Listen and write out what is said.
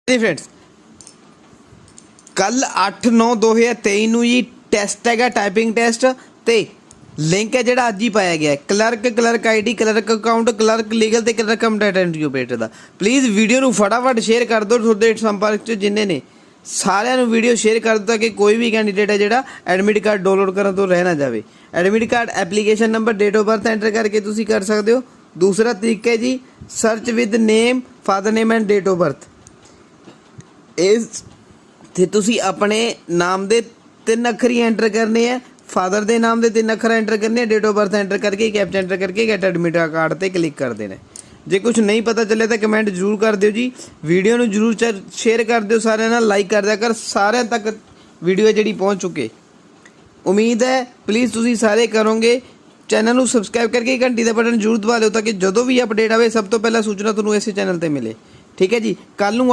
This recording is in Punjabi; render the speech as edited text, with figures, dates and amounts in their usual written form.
जी फ्रेंड्स कल 8/9/2023 ਨੂੰ ਜੀ ਟੈਸਟ ਹੈਗਾ ਟਾਈਪਿੰਗ ਟੈਸਟ ਤੇ ਲਿੰਕ ਹੈ ਜਿਹੜਾ ਅੱਜ ਹੀ ਪਾਇਆ ਗਿਆ clerk ID clerk account clerk legal ਤੇ ਕਲਰਕ ਕੰਪਟੈਂਟ ਆਪਰੇਟਰ ਦਾ ਪਲੀਜ਼ ਵੀਡੀਓ ਨੂੰ ਫਟਾਫਟ ਸ਼ੇਅਰ ਕਰ ਦਿਓ ਤੁਹਾਡੇ ਸੰਪਰਕ ਚ ਜਿੰਨੇ ਨੇ ਸਾਰਿਆਂ ਨੂੰ ਵੀਡੀਓ ਸ਼ੇਅਰ ਕਰ ਦਿਓ ਤਾਂ ਕਿ ਕੋਈ ਵੀ ਕੈਂਡੀਡੇਟ ਹੈ ਜਿਹੜਾ ਐਡਮਿਟ ਕਾਰਡ ਡਾਊਨਲੋਡ ਕਰਨ ਤੋਂ ਰਹਿ ਨਾ ਜਾਵੇ। Admit card application number date of birth enter ਕਰਕੇ ਤੁਸੀਂ ਕਰ ਸਕਦੇ ਹੋ। दूसरा तरीका है जी search with name father name and date of birth. इस तुसी अपने नाम दे 3 अखर ही एंटर करने हैं, फादर दे नाम दे 3 अखर एंटर करने हैं, डेट ऑफ बर्थ एंटर करके कैप्चा एंटर करके गेट एडमिट कार्ड ते क्लिक कर देना। जे कुछ नहीं पता चले तो कमेंट जरूर कर दियो जी। वीडियो नूं जरूर शेयर कर दियो, सारे नाल लाइक कर दिया कर, सारे तक वीडियो जिहड़ी पहुँच चुके। उम्मीद है प्लीज़ तुसी सारे करोगे। चैनल ਨੂੰ ਸਬਸਕ੍ਰਾਈਬ ਕਰਕੇ ਘੰਟੀ ਦਾ ਬਟਨ ਜ਼ਰੂਰ ਦਬਾ ਲਿਓ ਤਾਂ ਕਿ ਜਦੋਂ ਵੀ ਅਪਡੇਟ ਆਵੇ ਸਭ ਤੋਂ ਪਹਿਲਾਂ ਸੂਚਨਾ ਤੁਹਾਨੂੰ ਇਸੇ ਚੈਨਲ ਤੇ ਮਿਲੇ। ਠੀਕ ਹੈ ਜੀ। ਕੱਲ ਨੂੰ